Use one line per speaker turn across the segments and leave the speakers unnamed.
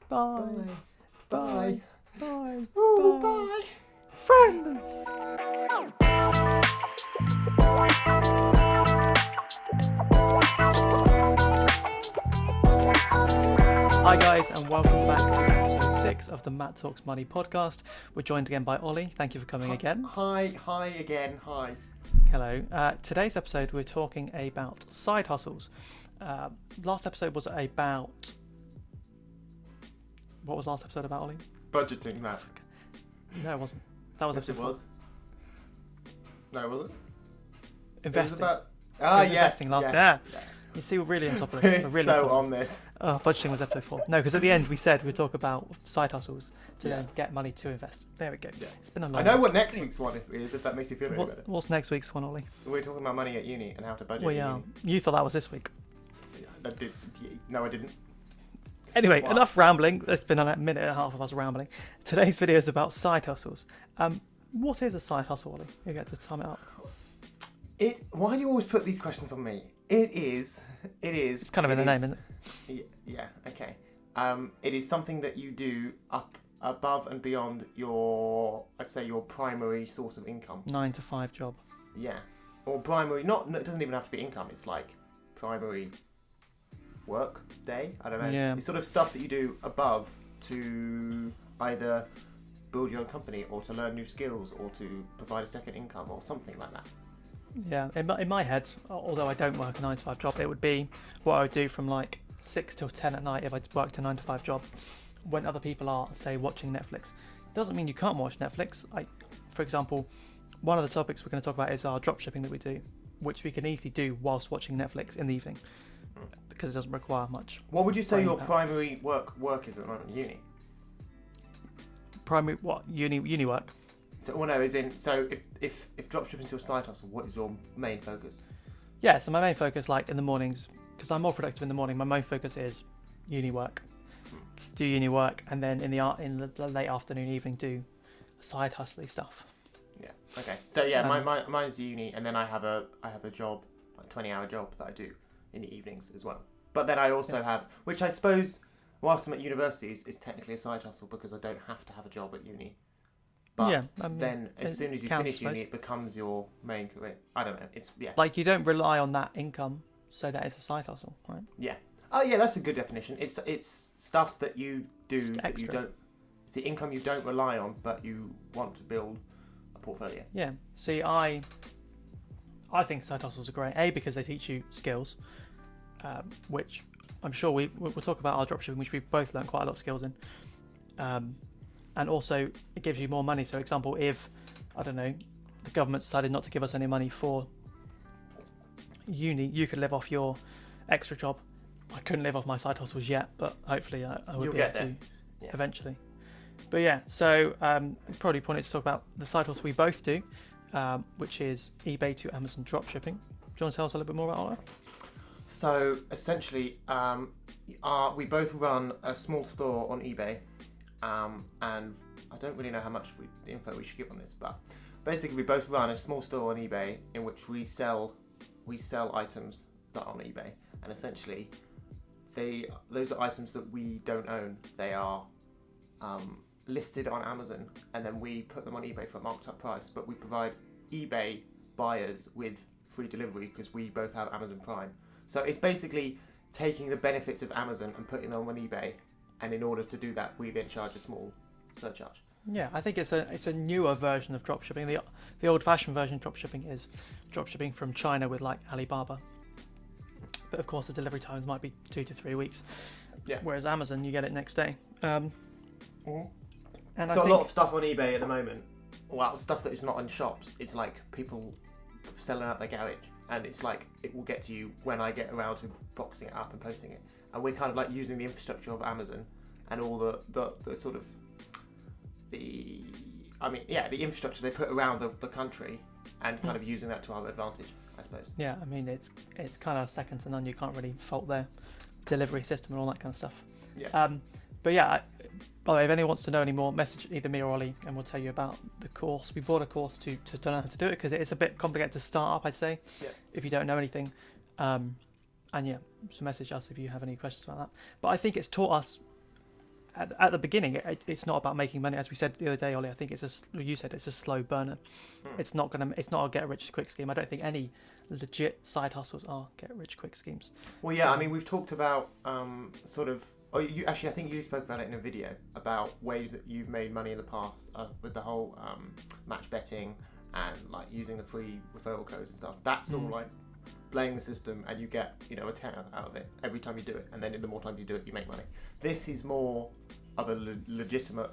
Bye.
Bye.
Bye.
Oh,
Bye.
bye.
Friends. Hi guys, and welcome back to episode 6 of the Matt Talks Money podcast. We're joined again by Ollie. Thank you for coming again.
Hi again. Hi.
Hello. Today's episode we're talking about side hustles. Last episode was about... What was last episode about, Ollie?
Budgeting, Matt.
No, it wasn't. That was
Yes, it
episode
was. No, it wasn't.
Investing.
It was about...
It was
yes.
investing last.
Yeah.
Yeah. You see, we're really on top of this. We're
We're
really
so
on
on this.
budgeting was episode 4. No, because at the end we said we'd talk about side hustles to
Yeah.
then get money to invest. There we go.
Yeah.
It's been a long
I know what next week's one is, if that makes you feel any better.
What's next week's one, Ollie?
We're talking about money at uni and how to budget
We
at
are.
uni.
You thought that was this week.
No, I didn't.
Anyway,
Wow.
enough rambling. It's been a minute and a half of us rambling. Today's video is about side hustles. What is a side hustle, Ollie? You get to sum it up.
Why do you always put these questions on me? It is.
It's kind of in the name, isn't it?
Yeah. Okay. It is something that you do up above and beyond your, I'd say, your primary source of income.
9 to 5 job.
Yeah. Or primary. Not. It doesn't even have to be income. It's like primary work day. I don't know.
Yeah.
It's sort of stuff that you do above to either build your own company or to learn new skills or to provide a second income or something like that.
Yeah, in my head, although I don't work a 9 to 5 job, it would be what I would do from like 6 till 10 at night if I worked a 9 to 5 job when other people are, say, watching Netflix. Doesn't mean you can't watch Netflix. For example, one of the topics we're going to talk about is our dropshipping that we do, which we can easily do whilst watching Netflix in the evening because it doesn't require much.
What would you say
brain
your
power.
primary work is at the moment? Uni.
Primary, what? Uni work?
So, well, no, as in, so if dropshipping is your side hustle, what is your main focus?
Yeah, so my main focus, like in the mornings, because I'm more productive in the morning, my main focus is uni work. Do uni work, and then in the late afternoon, evening, do side hustly stuff.
Yeah. Okay. So yeah, mine's uni, and then I have a job, a 20-hour job that I do in the evenings as well. But then I also have, which I suppose, whilst I'm at university, is technically a side hustle because I don't have to have a job at uni. But
Yeah, I mean,
then as
it
soon as you
counts,
finish
I
uni,
suppose.
it becomes your main career. I don't know. It's
Like you don't rely on that income, so that is a side hustle, right?
Yeah. Oh yeah, that's a good definition. It's stuff that you do that you
extra.
don't. It's the income you don't rely on, but you want to build a portfolio.
Yeah. See, I think side hustles are great. A, because they teach you skills, which I'm sure we'll talk about our dropshipping, which we've both learned quite a lot of skills in. And also it gives you more money. So, example, if I don't know, the government decided not to give us any money for uni, you could live off your extra job. I couldn't live off my side hustles yet, but hopefully I would
You'll
be
get
able to
there.
eventually. But yeah, so it's probably pointed to talk about the side hustle we both do, which is eBay to Amazon dropshipping. Do you want to tell us a little bit more about that?
So essentially, we both run a small store on eBay, and I don't really know how much info we should give on this, but basically we both run a small store on eBay in which we sell items that are on eBay, and essentially those are items that we don't own. They are listed on Amazon, and then we put them on eBay for a marked up price, but we provide eBay buyers with free delivery because we both have Amazon Prime. So it's basically taking the benefits of Amazon and putting them on eBay, and in order to do that, we then charge a small surcharge.
Yeah, I think it's a newer version of dropshipping. The old-fashioned version of dropshipping is dropshipping from China with like Alibaba. But of course, the delivery times might be 2 to 3 weeks.
Yeah.
Whereas Amazon, you get it next day. And
So a lot of stuff on eBay at the moment, well, stuff that is not in shops, it's like people selling out their garage, and it's like it will get to you when I get around to boxing it up and posting it. And we're kind of like using the infrastructure of Amazon and all the sort of the infrastructure they put around the country, and kind of using that to our advantage, I suppose.
Yeah, I mean it's kind of second to none. You can't really fault their delivery system and all that kind of stuff.
Yeah.
But yeah, by the way, if anyone wants to know any more, message either me or Ollie, and we'll tell you about the course. We bought a course to learn how to do it because it's a bit complicated to start up, I'd say, if you don't know anything. And yeah, so message us if you have any questions about that. But I think it's taught us at the beginning, it's not about making money. As we said the other day, Ollie, I think you said it's a slow burner. It's not a get rich quick scheme. I don't think any legit side hustles are get rich quick schemes.
Well, yeah, I mean, we've talked about sort of. Oh, I think you spoke about it in a video about ways that you've made money in the past with the whole match betting and like using the free referral codes and stuff. That's all like playing the system, and you get a tenner out of it every time you do it, and then the more times you do it, you make money. This is more of a legitimate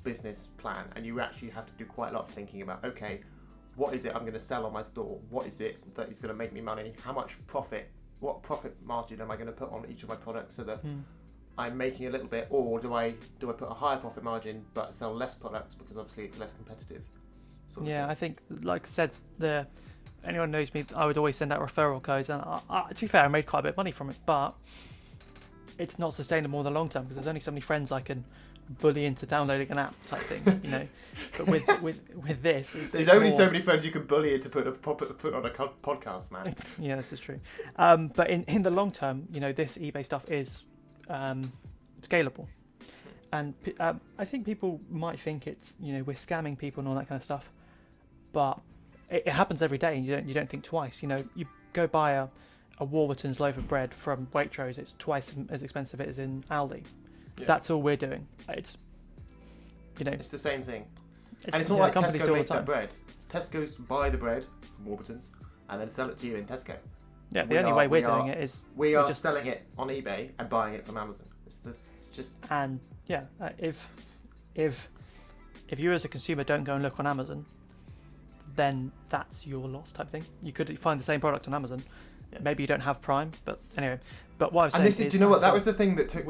business plan, and you actually have to do quite a lot of thinking about, okay, what is it I'm going to sell on my store? What is it that is going to make me money? How much profit? What profit margin am I going to put on each of my products so that I'm making a little bit, or do I put a higher profit margin but sell less products because obviously it's less competitive?
I think, like I said, anyone knows me, I would always send out referral codes, and to be fair, I made quite a bit of money from it, but it's not sustainable in the long term because there's only so many friends I can bully into downloading an app type thing, But with this,
there's only so many friends you can bully into put on a podcast, man.
Yeah, this is true. But in the long term, this eBay stuff is scalable, and I think people might think it's we're scamming people and all that kind of stuff, but it happens every day, and you don't think twice. You go buy a Warburton's loaf of bread from Waitrose, it's twice as expensive as in Aldi. Yeah. That's all we're doing. It's
the same thing, and it's not like Tesco make that bread. Tesco's buy the bread from Warburton's and then sell it to you in Tesco.
Yeah, the only way we're doing it is
we are just selling it on eBay and buying it from Amazon. It's just
and yeah, if you as a consumer don't go and look on Amazon, then that's your loss type thing. You could find the same product on Amazon. Yeah. Maybe you don't have Prime, but anyway. But what I was saying is,
do you know what? That was the thing that took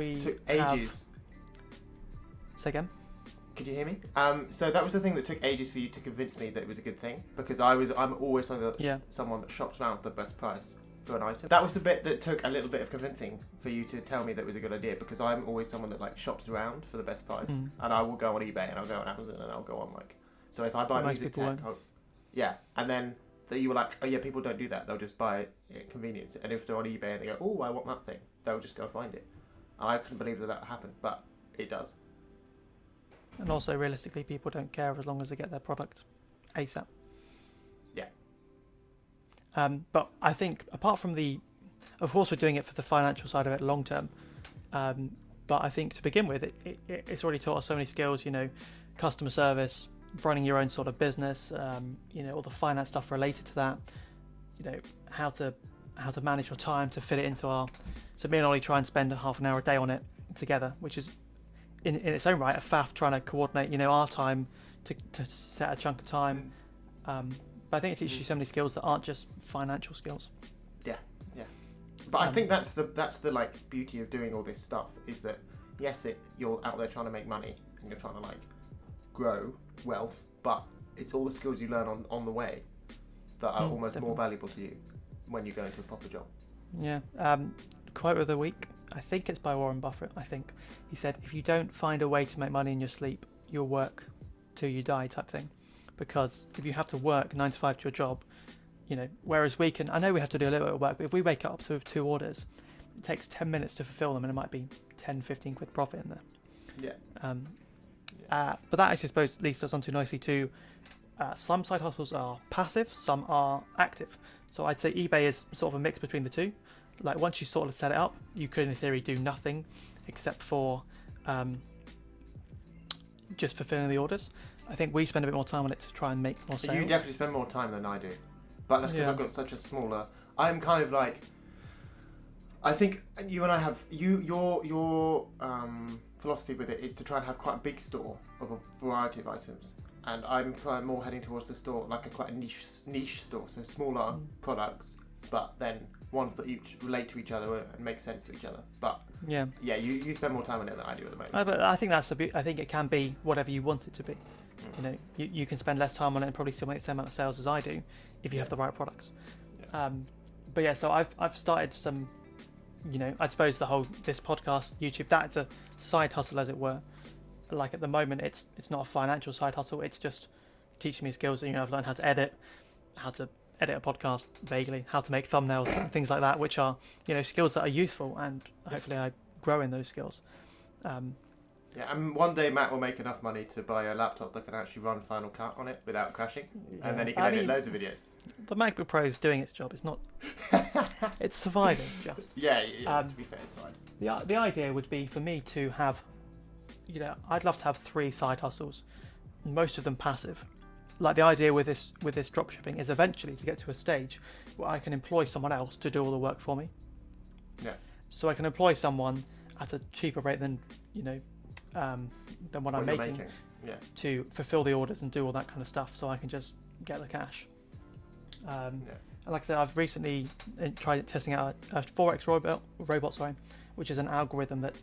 ages.
Say again?
Could you hear me? So that was the thing that took ages for you to convince me that it was a good thing, because I'm always someone that shops around the best price for an item. That was the bit that took a little bit of convincing for you to tell me that it was a good idea, because I'm always someone that like shops around for the best price, and I will go on eBay and I'll go on Amazon and I'll go on so if I buy music tech, and then you were like, oh yeah, people don't do that. They'll just buy it at convenience, and if they're on eBay and they go, oh, I want that thing, they'll just go find it. And I couldn't believe that happened, but it does.
And also, realistically, people don't care as long as they get their product ASAP.
Yeah.
But I think, apart from of course, we're doing it for the financial side of it long term. But I think to begin with, it's already taught us so many skills. Customer service, running your own sort of business. All the finance stuff related to that. How to manage your time to fit it into our. So me and Ollie try and spend half an hour a day on it together, which is in its own right a faff trying to coordinate our time to set a chunk of time. But I think it teaches you so many skills that aren't just financial skills.
Yeah. But I think that's the like beauty of doing all this stuff, is that yes, you're out there trying to make money and you're trying to like grow wealth, but it's all the skills you learn on the way that are almost definitely more valuable to you when you go into a proper job.
Yeah. Quote of the week, I think it's by Warren Buffett. I think he said, if you don't find a way to make money in your sleep, you'll work till you die type thing. Because if you have to work 9 to 5 to your job, whereas I know we have to do a little bit of work, but if we wake up to 2 orders, it takes 10 minutes to fulfill them, and it might be 10, 15 quid profit in there.
Yeah.
But that, I suppose, leads us onto nicely to some side hustles are passive, some are active. So I'd say eBay is sort of a mix between the two. Like once you sort of set it up, you could in theory do nothing except for just fulfilling the orders. I think we spend a bit more time on it to try and make more sales.
You definitely spend more time than I do, but that's because I've got such a smaller. I'm kind of like. I think you and I have your philosophy with it is to try and have quite a big store of a variety of items, and I'm kind of more heading towards the store like quite a niche store, so smaller products, but then ones that each relate to each other and make sense to each other. But you spend more time on it than I do at the moment.
But I think I think it can be whatever you want it to be. You can spend less time on it and probably still make the same amount of sales as I do if you have the right products. So I've started some. I suppose this podcast, YouTube, that's a side hustle, as it were. Like at the moment, it's not a financial side hustle. It's just teaching me skills that I've learned how to edit a podcast vaguely, how to make thumbnails, and things like that, which are skills that are useful, and hopefully I grow in those skills.
Yeah, and one day Matt will make enough money to buy a laptop that can actually run Final Cut on it without crashing, and then he can edit loads of videos.
The MacBook Pro is doing its job. It's not. It's surviving just.
Yeah, to be fair, it's fine.
The idea would be for me to have, I'd love to have 3 side hustles, most of them passive. Like the idea with this dropshipping is eventually to get to a stage where I can employ someone else to do all the work for me.
Yeah.
So I can employ someone at a cheaper rate than what I'm making.
Yeah.
To fulfill the orders and do all that kind of stuff, so I can just get the cash. And like I said, I've recently tried testing out a Forex robot, which is an algorithm that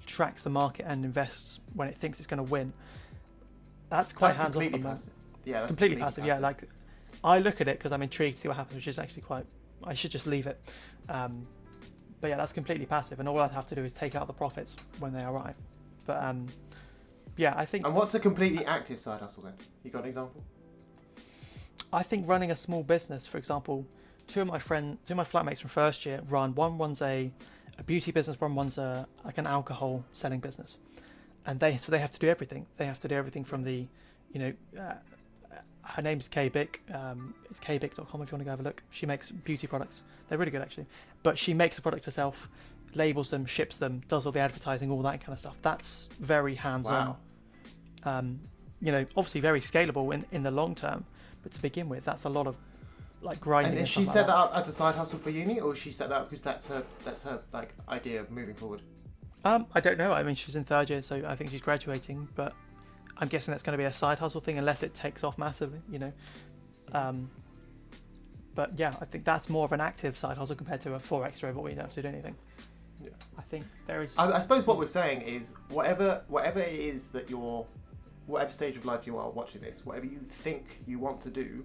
tracks the market and invests when it thinks it's going to win. That's quite hands-off at the moment.
Yeah, that's
completely passive. Yeah, like I look at it because I'm intrigued to see what happens, which is actually quite. I should just leave it. But yeah, that's completely passive, and all I'd have to do is take out the profits when they arrive. But yeah, I think.
And what's a completely active side hustle then? You got an example?
I think running a small business, for example, two of my flatmates from first year run. One runs a beauty business. One runs like an alcohol selling business, and they have to do everything. They have to do everything from the, her name's Kbic. It's kbic.com if you want to go have a look. She makes beauty products. They're really good actually. But she makes the products herself, labels them, ships them, does all the advertising, all that kind of stuff. That's very hands-on.
Wow.
Obviously very scalable in the long term. But to begin with, that's a lot of like grinding.
And she set that up as a side hustle for uni, or she set that up because that's her like idea of moving forward?
I don't know. I mean, she's in 3rd year, so I think she's graduating. But I'm guessing that's going to be a side hustle thing, unless it takes off massively, But yeah, I think that's more of an active side hustle compared to a Forex robot where you don't have to do anything.
Yeah.
I think there is.
I suppose what we're saying is whatever it is that whatever stage of life you are watching this, whatever you think you want to do,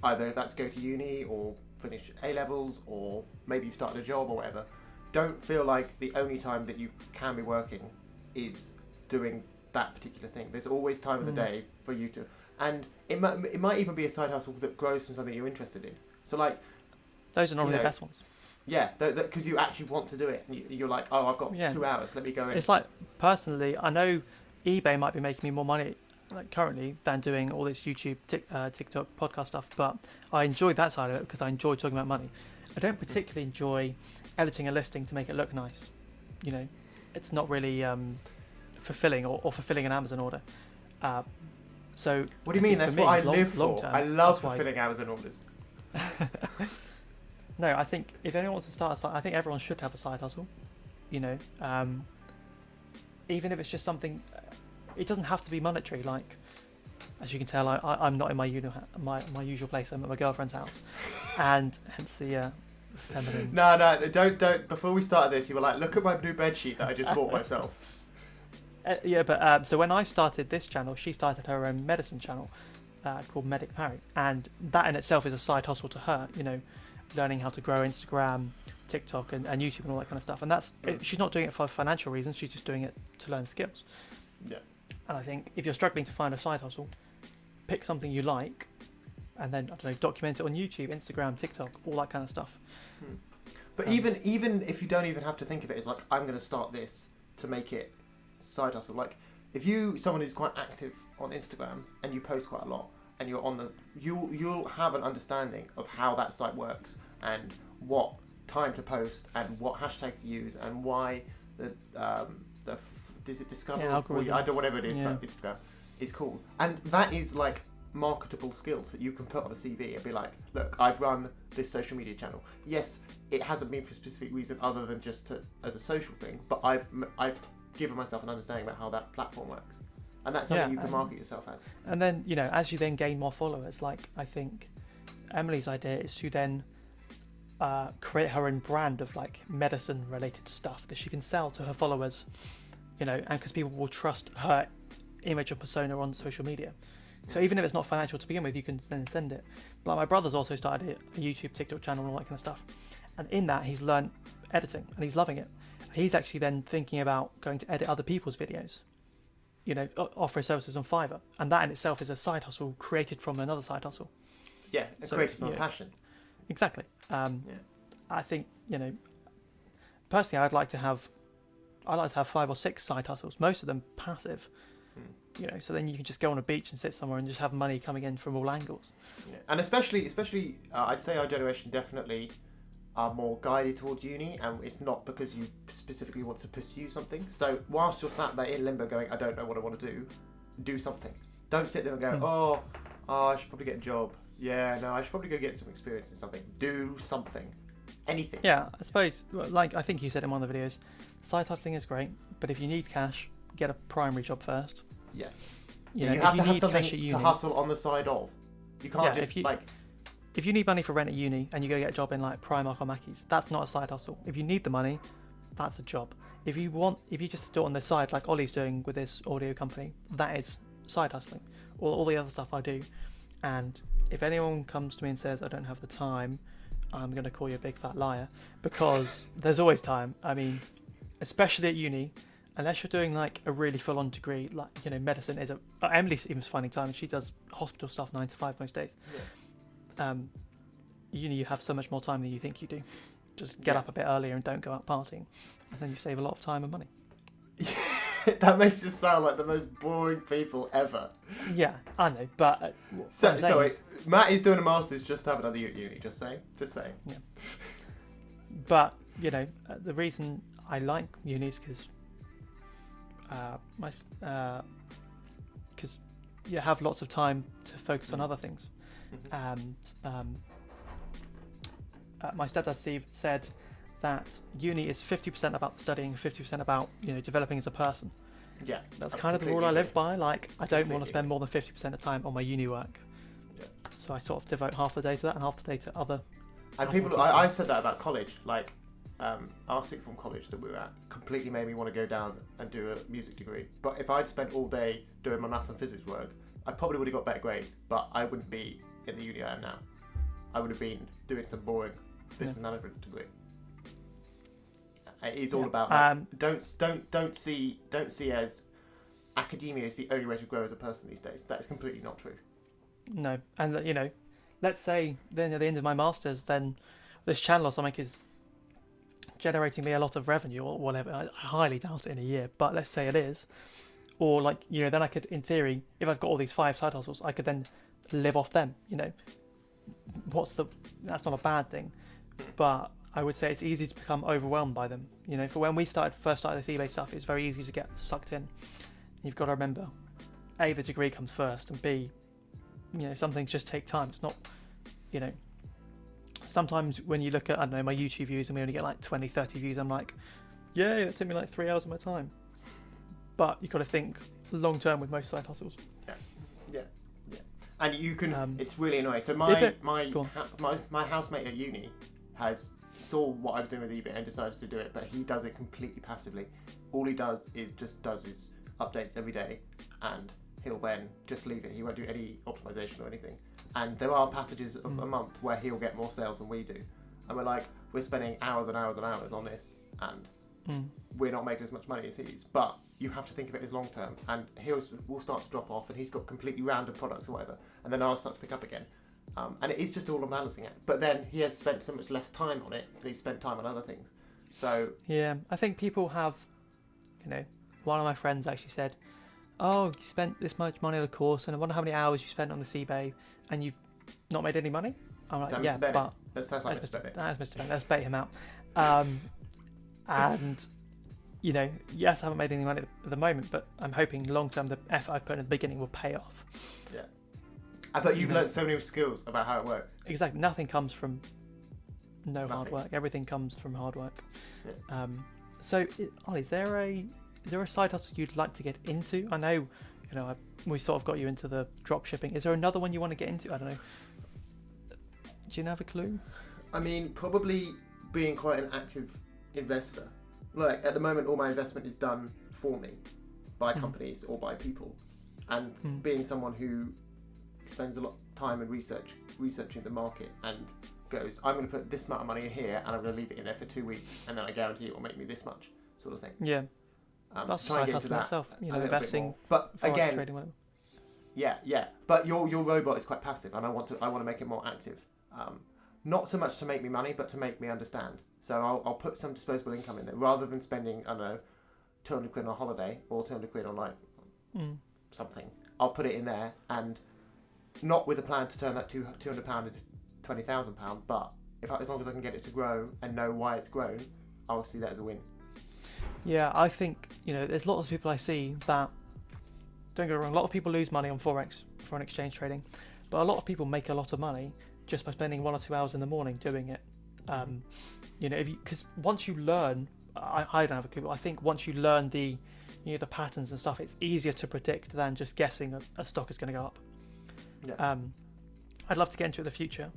either that's go to uni or finish A-levels or maybe you've started a job or whatever, don't feel like the only time that you can be working is doing that particular thing. There's always time of the day for you to, and it might even be a side hustle that grows from something you're interested in. So like,
those are normally the best ones.
Yeah, because you actually want to do it. You're like, oh, I've got 2 hours. Let me go in.
It's like, personally, I know eBay might be making me more money like currently than doing all this YouTube, TikTok, podcast stuff, but I enjoy that side of it because I enjoy talking about money. I don't particularly enjoy editing a listing to make it look nice. It's not really fulfilling or fulfilling an Amazon order. So
what do you mean? That's what I live for. I love fulfilling Amazon orders.
No, I think if anyone wants to start a side, I think everyone should have a side hustle. Even if it's just something, it doesn't have to be monetary. Like, as you can tell, I'm not in my usual place. I'm at my girlfriend's house, and hence the feminine.
No, don't. Before we started this, you were like, look at my new bedsheet that I just bought myself.
So when I started this channel, she started her own medicine channel called Medic Parry, and that in itself is a side hustle to her. Learning how to grow Instagram, TikTok, and YouTube and all that kind of stuff. And she's not doing it for financial reasons. She's just doing it to learn skills.
Yeah.
And I think if you're struggling to find a side hustle, pick something you like, and then document it on YouTube, Instagram, TikTok, all that kind of stuff.
But even if you don't even have to think of it as like, I'm going to start this to make it side hustle. Like, if someone who's quite active on Instagram and you post quite a lot, and you're on you'll have an understanding of how that site works and what time to post and what hashtags to use and why does it discover for you? I don't know, whatever it is for Instagram is cool. And that is like marketable skills that you can put on a CV and be like, look, I've run this social media channel. Yes, it hasn't been for a specific reason other than just as a social thing, but I've given myself an understanding about how that platform works. And that's something you can market yourself as. And
then, as you then gain more followers, like I think Emily's idea is to then create her own brand of like medicine related stuff that she can sell to her followers, and because people will trust her image or persona on social media. So even if it's not financial to begin with, you can then send it. But my brother's also started a YouTube, TikTok channel and all that kind of stuff. And in that, he's learned editing and he's loving it. He's actually then thinking about going to edit other people's videos. Offer his services on Fiverr, and that in itself is a side hustle created from another side hustle.
Yeah, created from passion.
Exactly. I think personally, I'd like to have I like to have 5 or 6 side hustles, most of them passive.
Hmm.
You know, so then you can just go on a beach and sit somewhere and just have money coming in from all angles.
Yeah. And especially, I'd say our generation definitely are more guided towards uni, and it's not because you specifically want to pursue something. So whilst you're sat there in limbo going, I don't know what I want to do something. Don't sit there and go, I should probably get a job. Yeah, no, I should probably go get some experience in something. Do something. Anything.
Yeah, I suppose, like I think you said in one of the videos, side hustling is great, but if you need cash, get a primary job first.
Yeah.
You know,
you have
if
to
you
have
need
something
cash at uni,
to hustle on the side of. You can't
Yeah,
just
if you need money for rent at uni and you go get a job in like Primark or Mackey's, that's not a side hustle. If you need the money, that's a job. If you just do it on the side like Ollie's doing with his audio company, that is side hustling. All the other stuff I do. And if anyone comes to me and says I don't have the time, I'm going to call you a big fat liar, because there's always time. I mean, especially at uni, unless you're doing like a really full-on degree, like, you know, medicine is Emily's even finding time, and she does hospital stuff 9 to 5 most days. Uni, you have so much more time than you think you do. Just get up a bit earlier and don't go out partying, and then you save a lot of time and money.
That makes us sound like the most boring people ever.
Yeah, I know, but
Matt is doing a master's just to have another year at uni. Just saying.
Yeah. But you know, the reason I like uni is because you have lots of time to focus on other things. My stepdad Steve said that uni is 50% about studying, 50% about, you know, developing as a person.
Yeah,
that's kind of the rule I live by. Like, I don't want to spend more than 50% of time on my uni work.
Yeah.
So I sort of devote half the day to that and half the day to other.
And I said that about college. Like, our sixth form college that we were at completely made me want to go down and do a music degree. But if I'd spent all day doing my maths and physics work, I probably would have got better grades. But I wouldn't be in the uni I am now. I would have been doing some boring business management degree. It is all about don't see as academia is the only way to grow as a person these days. That is completely not true.
No, and you know, let's say then at the end of my masters, then this channel or something is generating me a lot of revenue or whatever. I highly doubt it in a year, but let's say it is, or like, you know, then I could, in theory, if I've got all these 5 side hustles, I could then live off them. You know, that's not a bad thing, but I would say it's easy to become overwhelmed by them. You know, for when we first started this eBay stuff, it's very easy to get sucked in. You've got to remember, A, the degree comes first, and B, you know, some things just take time. It's not, you know, sometimes when you look at, I don't know, my YouTube views and we only get like 20, 30 views, I'm like, yay, that took me like 3 hours of my time. But you've got to think long term with most side hustles.
Yeah. And you can, it's really annoying. So my housemate at uni saw what I was doing with eBay and decided to do it, but he does it completely passively. All he does is does his updates every day, and he'll then just leave it. He won't do any optimization or anything. And there are passages of a month where he'll get more sales than we do, and we're spending hours and hours and hours on this, and we're not making as much money as he is. But you have to think of it as long term, and we'll start to drop off, and he's got completely random products or whatever, and then I'll start to pick up again. And it is just all on balancing it. But then he has spent so much less time on it than he's spent time on other things. So
yeah, I think people have, you know, one of my friends actually said, oh, you spent this much money on a course, and I wonder how many hours you spent on this eBay, and you've not made any money? I'm like, yeah, but
that sounds like Mr. Bennett.
That is Mr. Bennett. Let's bait him out. And you know, yes, I haven't made any money at the moment, but I'm hoping long term the effort I've put in at the beginning will pay off.
Yeah. I bet you've learned so many skills about how it works.
Exactly. Nothing comes from hard work. Everything comes from hard work. Yeah. So, Ollie, is there a side hustle you'd like to get into? I know, you know, we sort of got you into the drop shipping. Is there another one you want to get into? I don't know. Do you have a clue?
I mean, probably being quite an active investor. Like, at the moment, all my investment is done for me by companies or by people. And being someone who spends a lot of time and researching the market and goes, I'm going to put this amount of money in here and I'm going to leave it in there for 2 weeks and then I guarantee it will make me this much, sort of thing.
Yeah. That's a side hustle in itself, you know, investing.
But again,
trading, whatever.
Yeah. But your robot is quite passive, and I want to make it more active. Not so much to make me money, but to make me understand. So I'll put some disposable income in there rather than spending, I don't know, 200 quid on a holiday or 200 quid on like
Mm.
something, I'll put it in there, and not with a plan to turn that £200 into £20,000, but as long as I can get it to grow and know why it's grown, I'll see that as a win.
Yeah, I think, there's lots of people I see that, don't get me wrong, a lot of people lose money on Forex, foreign exchange trading, but a lot of people make a lot of money just by spending 1 or 2 hours in the morning doing it. Because once you learn, I don't have a clue, but I think once you learn the patterns and stuff, it's easier to predict than just guessing a stock is going to go up.
Yeah.
I'd love to get into it in the future.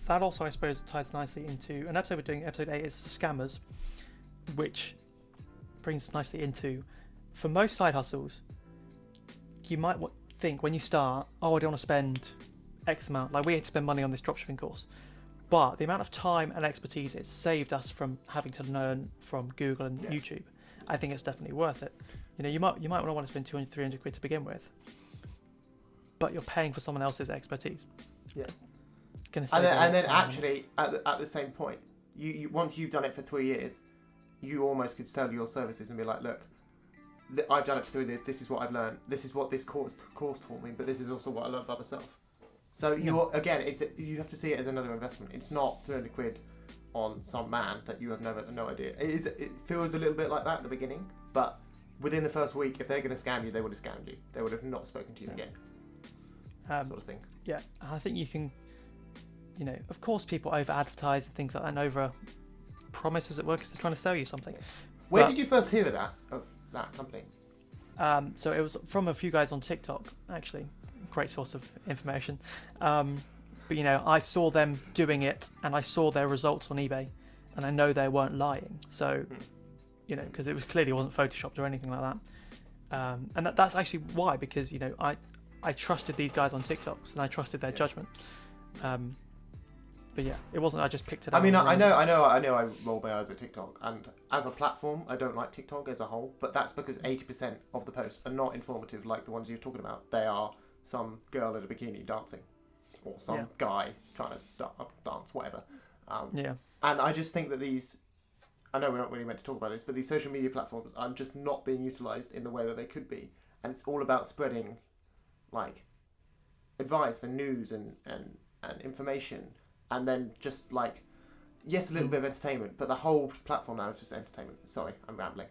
That also, I suppose, ties nicely into an episode we're doing. Episode 8 is scammers, which brings nicely into, for most side hustles, you might think when you start, I don't want to spend X amount. Like we had to spend money on this dropshipping course, but the amount of time and expertise it's saved us from having to learn from Google and YouTube, I think it's definitely worth it. You might want to spend 200, 300 quid to begin with, but you're paying for someone else's expertise.
Yeah.
It's going to save
and then actually, at the same point, you once you've done it for 3 years, you almost could sell your services and be like, look, I've done it through this. This is what I've learned. This is what this course taught me. But this is also what I learned by myself. So you have to see it as another investment. It's not 300 quid on some man that you have no idea. It feels a little bit like that at the beginning, but within the first week, if they're going to scam you, they would have scammed you. They would have not spoken to you again. Sort of thing.
Yeah, I think you can. Of course, people over advertise and things like that, and over promise, as it were, because they're trying to sell you something.
Where did you first hear of that company?
So it was from a few guys on TikTok, actually. Great source of information. But I saw them doing it, and I saw their results on eBay, and I know they weren't lying. So, because it was clearly wasn't photoshopped or anything like that. And that's actually why, because I trusted these guys on TikToks, and I trusted their judgment. But yeah, it wasn't. I just picked it up.
I mean, I know. I roll my eyes at TikTok, and as a platform, I don't like TikTok as a whole. But that's because 80% of the posts are not informative, like the ones you're talking about. They are some girl in a bikini dancing, or some guy trying to dance, whatever. And I just think that these. I know we're not really meant to talk about this, but these social media platforms are just not being utilised in the way that they could be, and it's all about spreading, like, advice and news and information. And then just like, yes, a little bit of entertainment, but the whole platform now is just entertainment. Sorry, I'm rambling.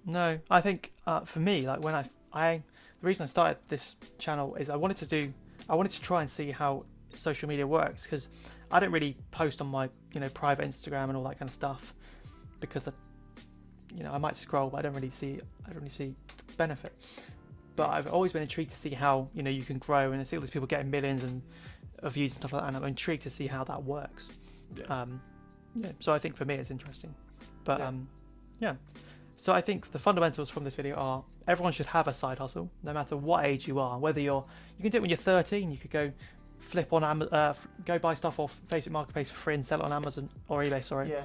No, I think for me, like when the reason I started this channel is I wanted to try and see how social media works, because I don't really post on my private Instagram and all that kind of stuff, because I might scroll, but I don't really see the benefit. But I've always been intrigued to see how you can grow, and I see all these people getting millions of views and stuff like that, and I'm intrigued to see how that works. So I think for me it's interesting. But so I think the fundamentals from this video are everyone should have a side hustle, no matter what age you are. Whether you can do it when you're 13, you could go flip on go buy stuff off Facebook Marketplace for free and sell it on Amazon or eBay. Sorry. Yeah.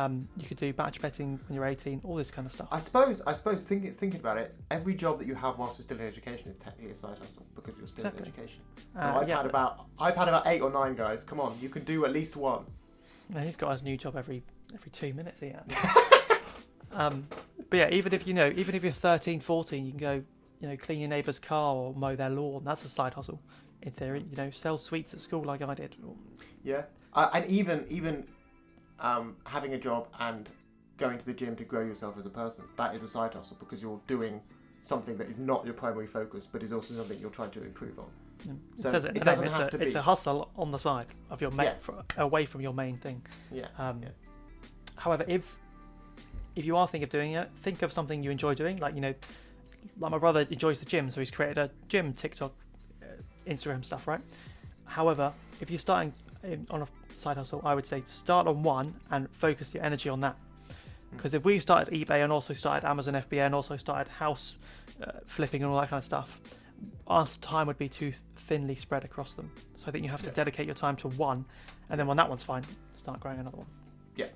You could do batch betting when you're 18, all this kind of stuff.
I suppose thinking about it, every job that you have whilst you're still in education is technically a side hustle because you're still in education. So I've had about 8 or 9 guys. Come on, you can do at least one.
No, he's got a new job every 2 minutes. He has. But yeah, even if you're 13, 14, you can go clean your neighbour's car or mow their lawn. That's a side hustle, in theory. Sell sweets at school like I did.
Yeah, and even. Having a job and going to the gym to grow yourself as a person, that is a side hustle because you're doing something that is not your primary focus but is also something you're trying to improve on. So it doesn't have to be.
It's a hustle on the side of your main, away from your main thing. However, if you are thinking of doing it, think of something you enjoy doing. Like my brother enjoys the gym, so he's created a gym TikTok, Instagram stuff, right? However, if you're starting on a side hustle, I would say start on one and focus your energy on that. Because if we started eBay and also started Amazon FBA and also started house flipping and all that kind of stuff, our time would be too thinly spread across them. So I think you have to dedicate your time to one, and then when that one's fine, start growing another one. Yeah.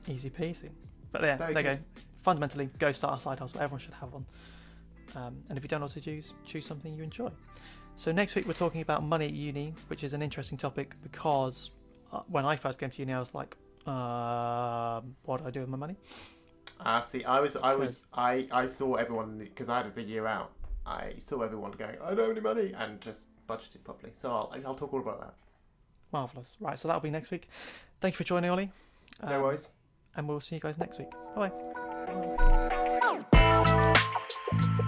Easy peasy. But yeah, there you go. Fundamentally, go start a side hustle. Everyone should have one. And if you don't know what to choose something you enjoy. So next week we're talking about money at uni, which is an interesting topic because when I first came to uni, I was like, What do I do with my money?
See, I saw everyone because I had the year out. I saw everyone going, I don't have any money, and just budgeted properly. So I'll talk all about that.
Marvellous. Right, so that'll be next week. Thank you for joining, Ollie.
No worries.
And we'll see you guys next week. Bye.
Bye.